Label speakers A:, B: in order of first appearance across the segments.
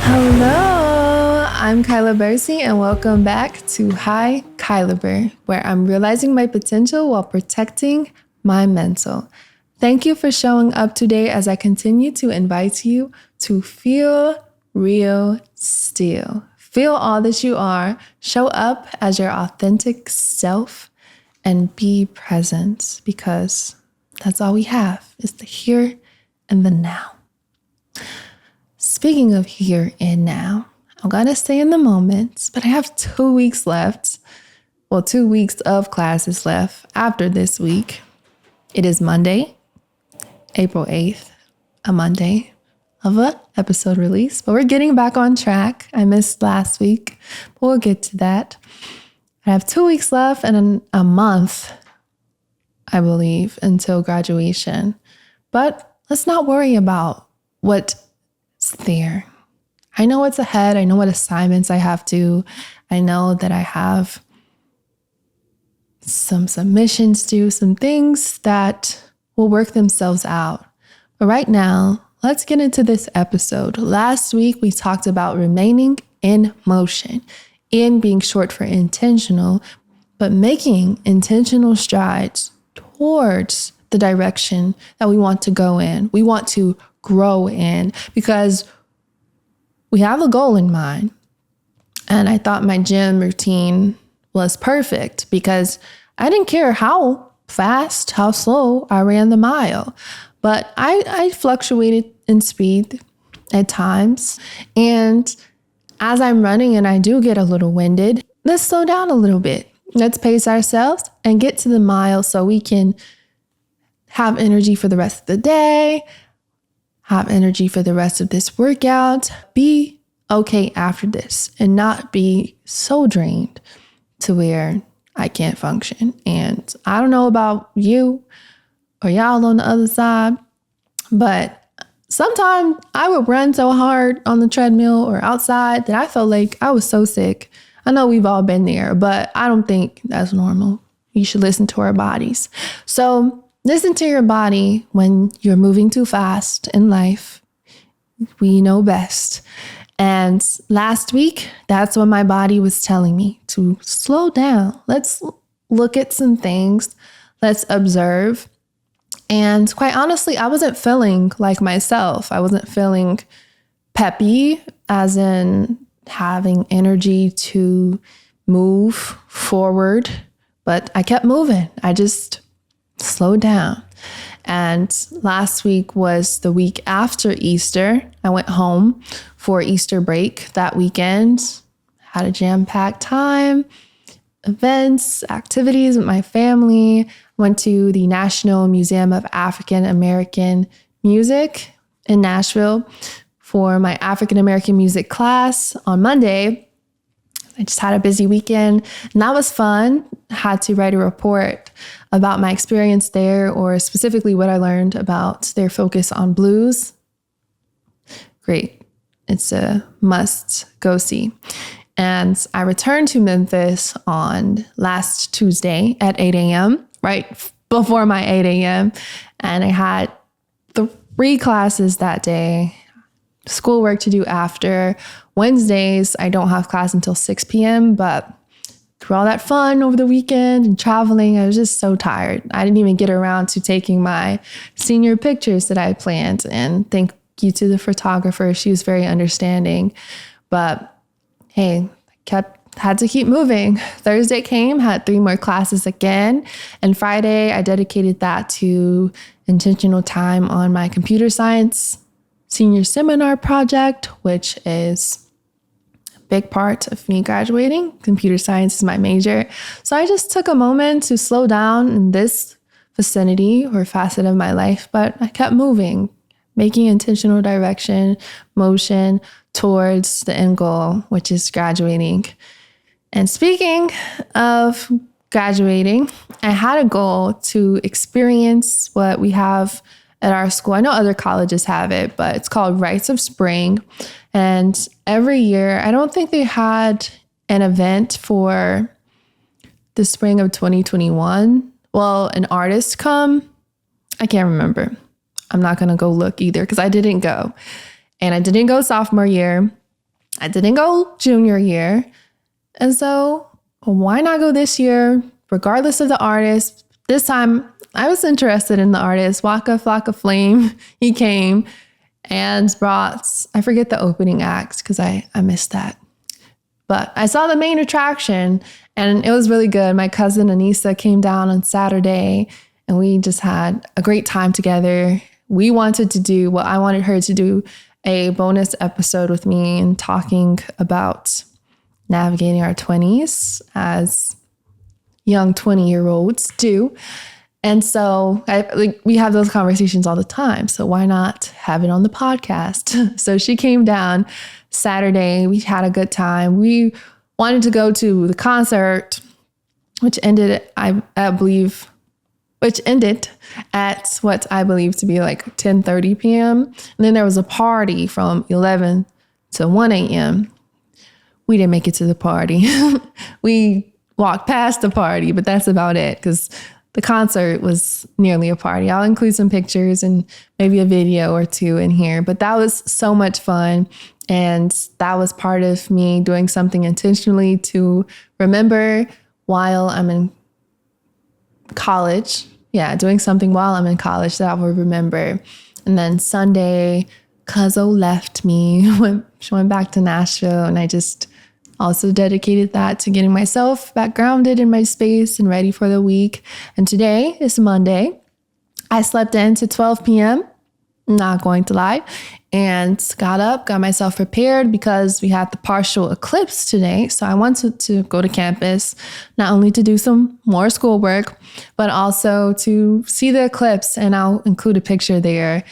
A: Hello, I'm Hikylabur and welcome back to Hikylabur, where I'm realizing my potential while protecting my mental. Thank you for showing up today as I continue to invite you to feel real still. Feel all that you are, show up as your authentic self, and be present because that's all we have is the here and the now. Speaking of here and now, I'm going to stay in the moment, but I have 2 weeks left. Well, 2 weeks of classes left after this week. It is Monday, April 8th, a Monday of an episode release, but we're getting back on track. I missed last week, but we'll get to that. I have 2 weeks left and a month, I believe, until graduation. But let's not worry about what's there. I know what's ahead. I know what assignments I have to. I know that I have some submissions due, some things that will work themselves out. But right now, let's get into this episode. Last week, we talked about remaining in motion, in being short for intentional, but making intentional strides towards the direction that we want to go in. We want to grow in because we have a goal in mind. And I thought my gym routine was perfect because I didn't care how fast, how slow I ran the mile, but I fluctuated in speed at times. And as I'm running and I do get a little winded, let's slow down a little bit. Let's pace ourselves and get to the mile so we can have energy for the rest of the day, have energy for the rest of this workout, be okay after this and not be so drained to where I can't function. And I don't know about you or y'all on the other side, but sometimes I would run so hard on the treadmill or outside that I felt like I was so sick. I know we've all been there, but I don't think that's normal. You should listen to our bodies. So listen to your body when you're moving too fast in life. We know best. And last week, that's when my body was telling me to slow down. Let's look at some things. Let's observe. And quite honestly, I wasn't feeling like myself. I wasn't feeling peppy, as in having energy to move forward. But I kept moving. I just slowed down. And last week was the week after Easter. I went home for Easter break that weekend. Had a jam-packed time, events, activities with my family. Went to the National Museum of African American Music in Nashville for my African American music class on Monday. I just had a busy weekend and that was fun. Had to write a report about my experience there, or specifically what I learned about their focus on blues. Great. It's a must go see. And I returned to Memphis on last Tuesday at 8 a.m., right before my 8 a.m. And I had 3 classes that day, schoolwork to do after. Wednesdays, I don't have class until 6 p.m., but through all that fun over the weekend and traveling, I was just so tired. I didn't even get around to taking my senior pictures that I had planned. And thank you to the photographer. She was very understanding. But hey, had to keep moving. Thursday came, had 3 more classes again. And Friday, I dedicated that to intentional time on my computer science senior seminar project, which is big part of me graduating. Computer science is my major. So I just took a moment to slow down in this vicinity or facet of my life, but I kept moving, making intentional motion towards the end goal, which is graduating. And speaking of graduating, I had a goal to experience what we have at our school. I know other colleges have it, but it's called Rites of Spring. And every year, I don't think they had an event for the spring of 2021. Well, an artist come. I can't remember. I'm not going to go look either because I didn't go. And I didn't go sophomore year. I didn't go junior year. And so why not go this year, regardless of the artist? This time I was interested in the artist, Waka Flocka Flame. He came and brought, I forget the opening act because I missed that. But I saw the main attraction and it was really good. My cousin Anissa came down on Saturday and we just had a great time together. We wanted to do what I wanted her to do, a bonus episode with me and talking about navigating our 20s as young 20-year-olds do. And so we have those conversations all the time. So why not have it on the podcast? So she came down Saturday. We had a good time. We wanted to go to the concert, which ended, at what I believe to be like 10:30 p.m. And then there was a party from 11 to 1 a.m. We didn't make it to the party. We walked past the party, but that's about it because the concert was nearly a party. I'll include some pictures and maybe a video or two in here, but that was so much fun. And that was part of me doing something intentionally to remember while I'm in college. Yeah, doing something while I'm in college that I will remember. And then Sunday, Cuzzo left me, she went back to Nashville, and I just also dedicated that to getting myself back grounded in my space and ready for the week. And today is Monday. I slept in to 12 p.m., not going to lie, and got up, got myself prepared because we had the partial eclipse today. So I wanted to go to campus, not only to do some more schoolwork, but also to see the eclipse. And I'll include a picture there.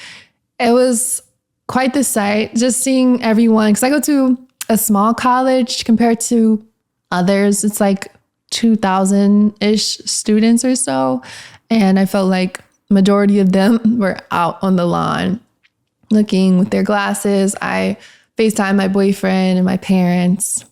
A: It was quite the sight, just seeing everyone, because I go to a small college compared to others. It's like 2,000-ish students or so. And I felt like majority of them were out on the lawn looking with their glasses. I FaceTime my boyfriend and my parents.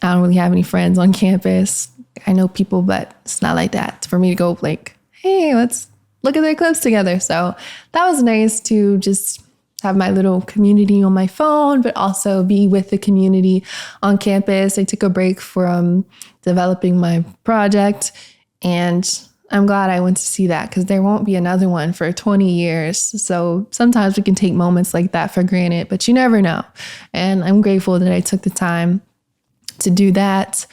A: I don't really have any friends on campus. I know people, but it's not like that for me to go like, hey, let's look at the eclipse together. So that was nice to just have my little community on my phone, but also be with the community on campus. I took a break from developing my project, and I'm glad I went to see that because there won't be another one for 20 years. So sometimes we can take moments like that for granted, but you never know. And I'm grateful that I took the time to do that.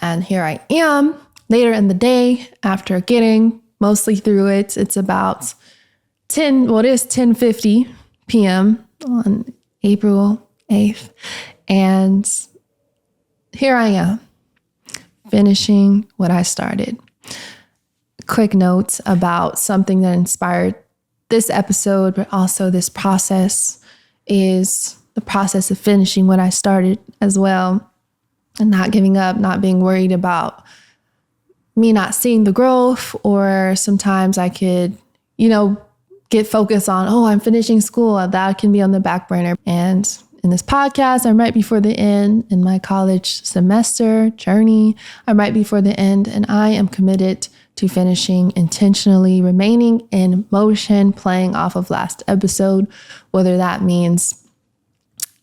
A: And here I am later in the day after getting mostly through it. It's about it is 10:50 p.m. on April 8th. And here I am finishing what I started. Quick note about something that inspired this episode, but also this process, is the process of finishing what I started as well, and not giving up, not being worried about me not seeing the growth. Or sometimes I could, get focused on, I'm finishing school. That can be on the back burner. And in this podcast, I'm right before the end in my college semester journey. I'm right before the end, and I am committed to finishing intentionally, remaining in motion, playing off of last episode, whether that means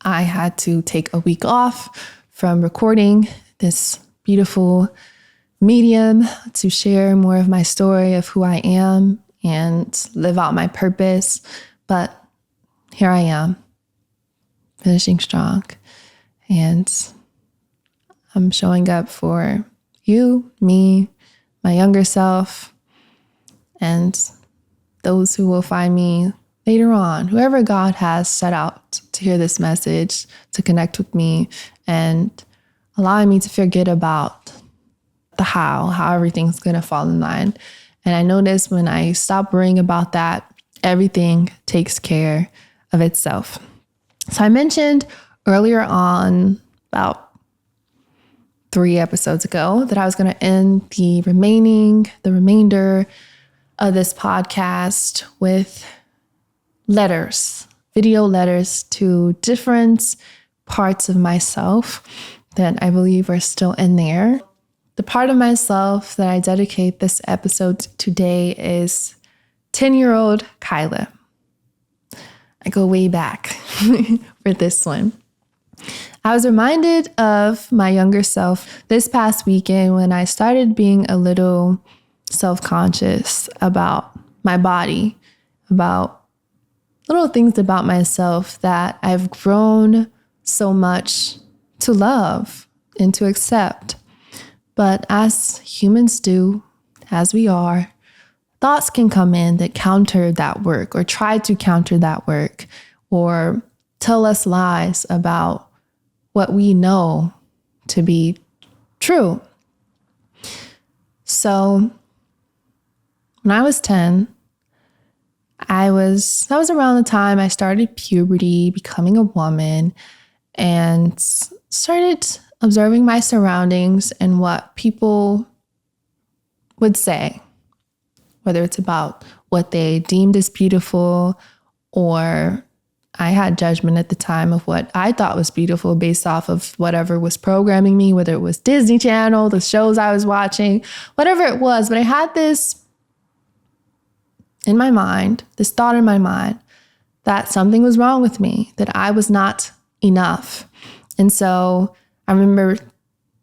A: I had to take a week off from recording this beautiful medium to share more of my story of who I am and live out my purpose. But here I am, finishing strong, and I'm showing up for you, me, my younger self, and those who will find me later on, whoever God has set out to hear this message, to connect with me, and allowing me to forget about the how everything's going to fall in line. And I notice when I stop worrying about that, everything takes care of itself. So I mentioned earlier on, about 3 episodes ago, that I was going to end the remainder of this podcast with letters, video letters to different parts of myself that I believe are still in there. The part of myself that I dedicate this episode today is 10-year-old Kyla. I go way back for this one. I was reminded of my younger self this past weekend when I started being a little self-conscious about my body, about little things about myself that I've grown so much to love and to accept. But as humans do, as we are, thoughts can come in that counter that work or try to counter that work or tell us lies about what we know to be true. So when I was 10, that was around the time I started puberty, becoming a woman, and started observing my surroundings and what people would say, whether it's about what they deemed as beautiful, or I had judgment at the time of what I thought was beautiful based off of whatever was programming me, whether it was Disney Channel, the shows I was watching, whatever it was. But I had this in my mind, this thought in my mind that something was wrong with me, that I was not enough. And so I remember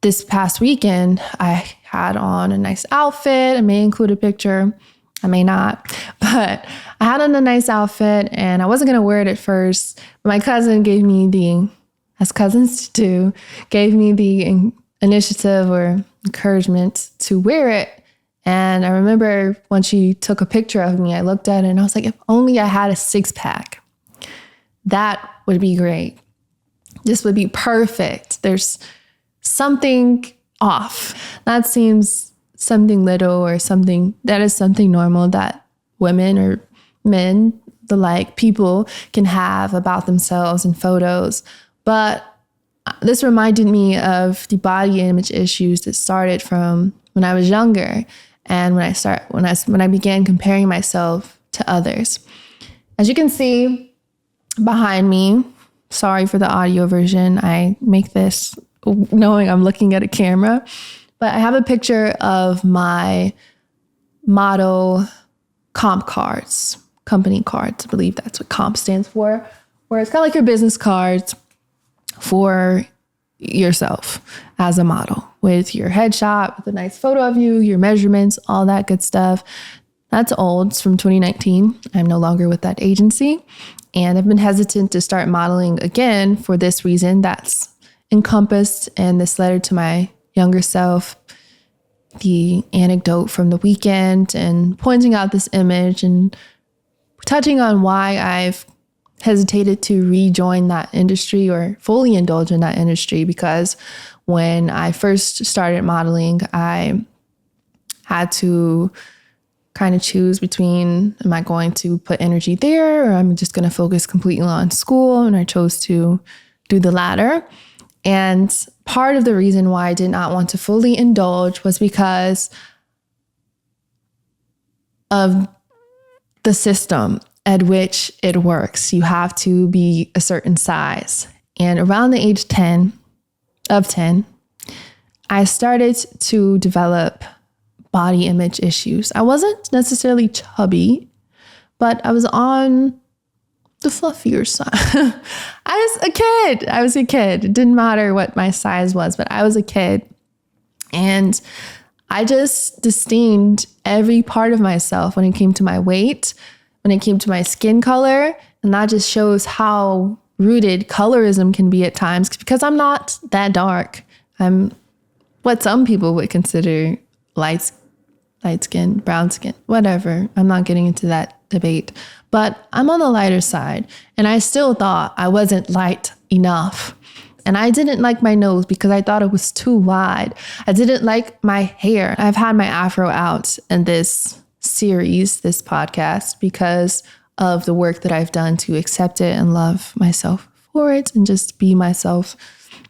A: this past weekend, I had on a nice outfit. I may include a picture, I may not, but I had on a nice outfit and I wasn't going to wear it at first. But my cousin gave me as cousins do, gave me the initiative or encouragement to wear it. And I remember when she took a picture of me, I looked at it and I was like, if only I had a 6-pack, that would be great. This would be perfect. There's something off. That seems something little or something that is something normal that women or men, the like people can have about themselves in photos. But this reminded me of the body image issues that started from when I was younger. And when I began comparing myself to others. As you can see behind me, sorry for the audio version, I make this knowing I'm looking at a camera, but I have a picture of my model comp cards, company cards. I believe that's what comp stands for, where it's kind of like your business cards for yourself as a model with your headshot, with a nice photo of you, your measurements, all that good stuff. That's old. It's from 2019. I'm no longer with that agency. And I've been hesitant to start modeling again for this reason. That's encompassed in this letter to my younger self, the anecdote from the weekend, and pointing out this image and touching on why I've hesitated to rejoin that industry or fully indulge in that industry, because when I first started modeling, I had to kind of choose between, am I going to put energy there or I'm just going to focus completely on school? And I chose to do the latter. And part of the reason why I did not want to fully indulge was because of the system at which it works. You have to be a certain size. And around the age 10, I started to develop body image issues. I wasn't necessarily chubby, but I was on the fluffier side. I was a kid. It didn't matter what my size was, but I was a kid. And I just disdained every part of myself when it came to my weight, when it came to my skin color. And that just shows how rooted colorism can be at times, because I'm not that dark. I'm what some people would consider light skin, brown skin, whatever. I'm not getting into that debate, but I'm on the lighter side. And I still thought I wasn't light enough. And I didn't like my nose because I thought it was too wide. I didn't like my hair. I've had my afro out in this series, this podcast, because of the work that I've done to accept it and love myself for it and just be myself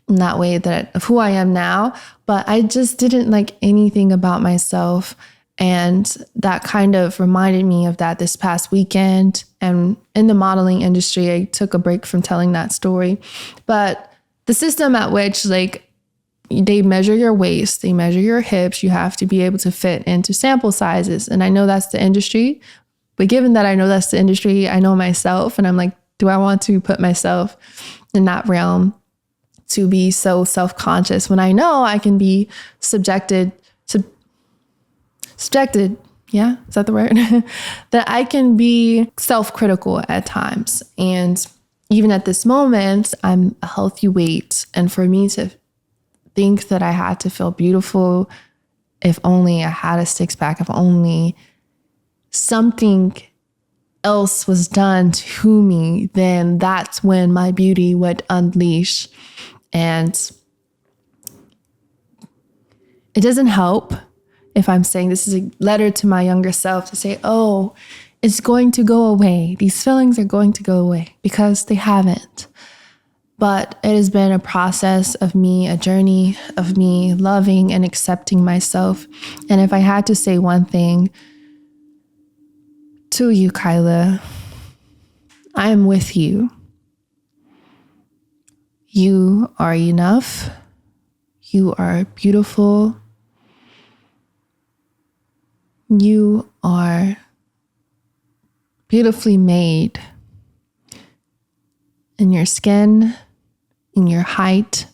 A: in that way of who I am now. But I just didn't like anything about myself. And that kind of reminded me of that this past weekend. And in the modeling industry, I took a break from telling that story. But the system at which they measure your waist, they measure your hips, you have to be able to fit into sample sizes. And I know that's the industry. But given that I know that's the industry, I know myself, and I'm like, Do I want to put myself in that realm to be so self-conscious when I know I can be subjected, yeah, is that the word? That I can be self-critical at times. And even at this moment, I'm a healthy weight. And for me to think that I had to feel beautiful, if only I had a six-pack, if only something else was done to me, then that's when my beauty would unleash. And it doesn't help if I'm saying this is a letter to my younger self to say, oh, it's going to go away. These feelings are going to go away, because they haven't. But it has been a process of me, a journey of me loving and accepting myself. And if I had to say one thing to you, Kyla, I am with you. You are enough. You are beautiful. You are beautifully made in your skin, in your height.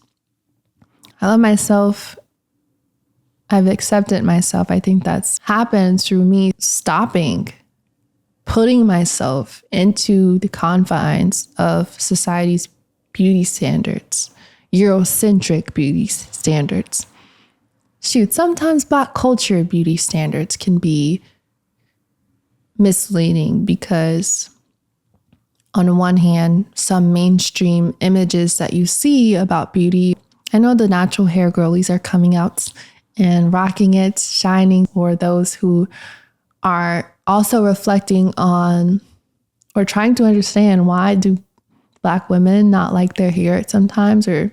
A: I love myself. I've accepted myself. I think that's happened through me stopping putting myself into the confines of society's beauty standards, Eurocentric beauty standards. Shoot, sometimes Black culture beauty standards can be misleading, because on one hand, some mainstream images that you see about beauty, I know the natural hair girlies are coming out and rocking it, shining, for those who are also reflecting on or trying to understand, why do Black women not like their hair sometimes or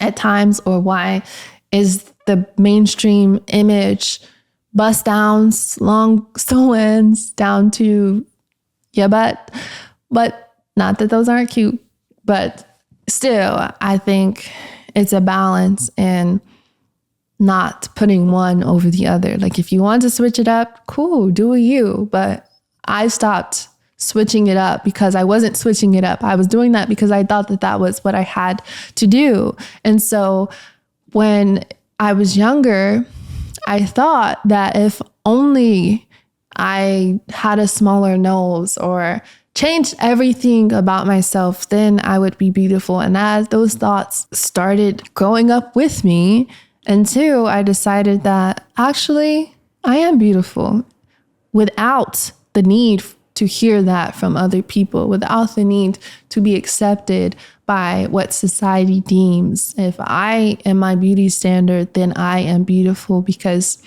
A: at times, or why is the mainstream image bust downs, long sew-ins down to your butt. But not that those aren't cute, but still, I think it's a balance in not putting one over the other. Like, if you want to switch it up, cool, do you. But I stopped switching it up because I wasn't switching it up. I was doing that because I thought that that was what I had to do. And so when I was younger, I thought that if only I had a smaller nose or changed everything about myself, then I would be beautiful. And as those thoughts started growing up with me, until I decided that actually I am beautiful without the need to hear that from other people, without the need to be accepted by what society deems. If I am my beauty standard, then I am beautiful, because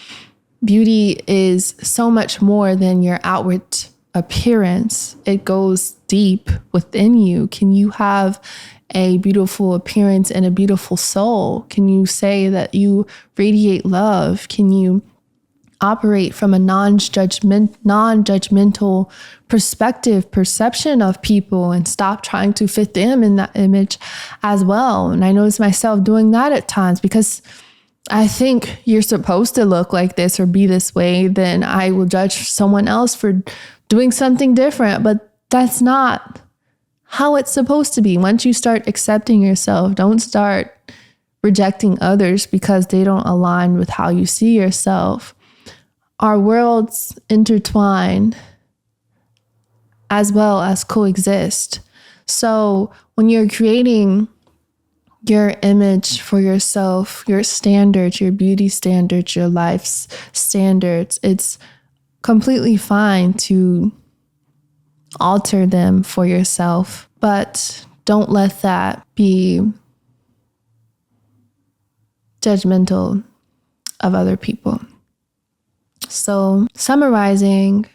A: beauty is so much more than your outward appearance. It goes deep within you. Can you have a beautiful appearance and a beautiful soul? Can you say that you radiate love? Can you operate from a non-judgmental perception of people, and stop trying to fit them in that image as well? And I notice myself doing that at times, because I think you're supposed to look like this or be this way, then I will judge someone else for doing something different. But that's not how it's supposed to be. Once you start accepting yourself, don't start rejecting others because they don't align with how you see yourself. Our worlds intertwine as well as coexist. So when you're creating your image for yourself, your standards, your beauty standards, your life's standards, it's completely fine to alter them for yourself, but don't let that be judgmental of other people. So summarizing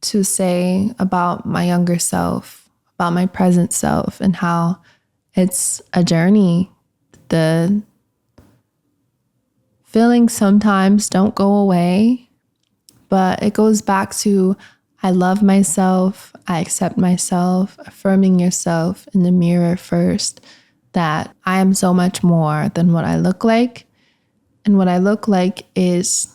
A: to say about my younger self, about my present self, and how it's a journey. The feelings sometimes don't go away, but it goes back to I love myself, I accept myself, affirming yourself in the mirror first, that I am so much more than what I look like. And what I look like is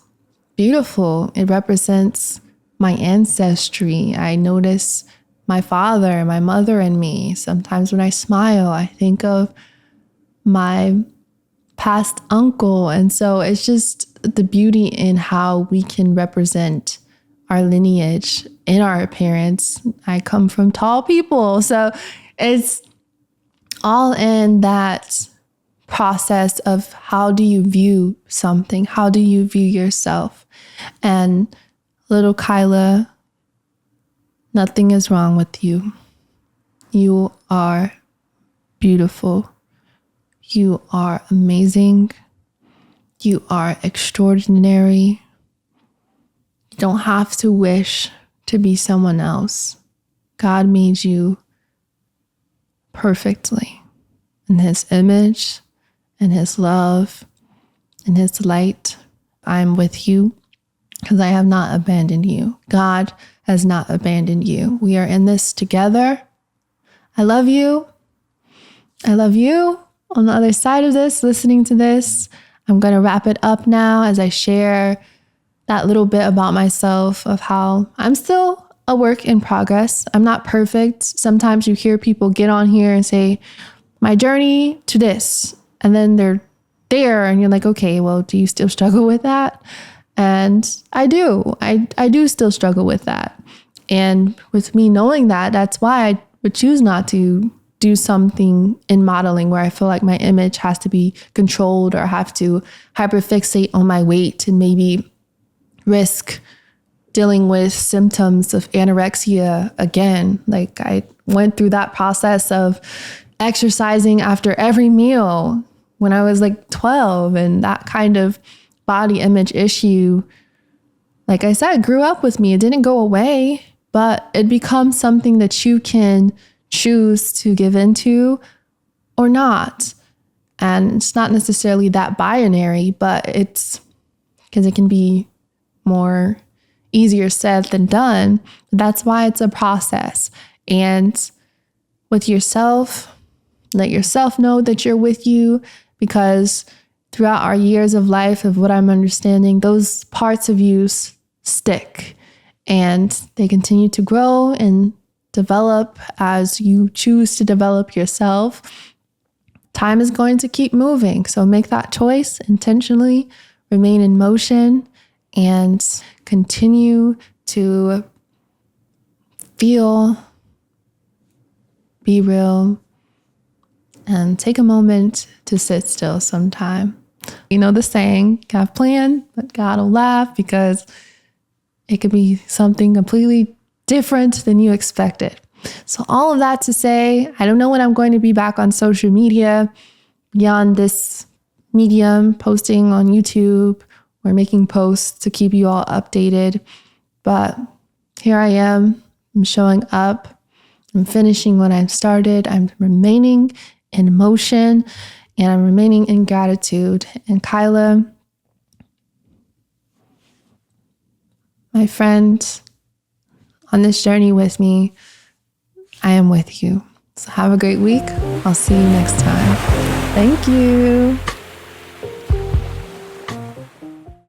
A: beautiful. It represents my ancestry. I notice my father, my mother, and me. Sometimes when I smile, I think of my past uncle. And so it's just the beauty in how we can represent our lineage in our appearance. I come from tall people. So it's all in that process of how do you view something? How do you view yourself? And little Kyla, nothing is wrong with you. You are beautiful. You are amazing. You are extraordinary. You don't have to wish to be someone else. God made you perfectly in His image, in His love, in His light. I am with you because I have not abandoned you. God has not abandoned you. We are in this together. I love you. I love you. On the other side of this, listening to this, I'm going to wrap it up now as I share that little bit about myself of how I'm still a work in progress. I'm not perfect. Sometimes you hear people get on here and say, my journey to this, and then they're there and you're like, okay, well, do you still struggle with that? And I do. I do still struggle with that. And with me knowing that, that's why I would choose not to do something in modeling where I feel like my image has to be controlled or I have to hyperfixate on my weight and maybe risk dealing with symptoms of anorexia again. Like I went through that process of exercising after every meal when I was like 12, and that kind of body image issue, like I said, grew up with me. It didn't go away, but it becomes something that you can choose to give into or not. And it's not necessarily that binary, but it's because it can be more easier said than done. That's why it's a process. And with yourself, let yourself know that you're with you, because throughout our years of life, of what I'm understanding, those parts of you stick and they continue to grow and develop as you choose to develop yourself. Time is going to keep moving. So make that choice intentionally, remain in motion, and continue to feel, be real, and take a moment to sit still sometime. You know the saying, have planned, but God will laugh, because it could be something completely different than you expected. So all of that to say, I don't know when I'm going to be back on social media beyond this medium, posting on YouTube or making posts to keep you all updated. But here I am. I'm showing up. I'm finishing what I've started. I'm remaining in motion and I'm remaining in gratitude. And Kyla, my friend, on this journey with me, I am with you. So have a great week. I'll see you next time. Thank you.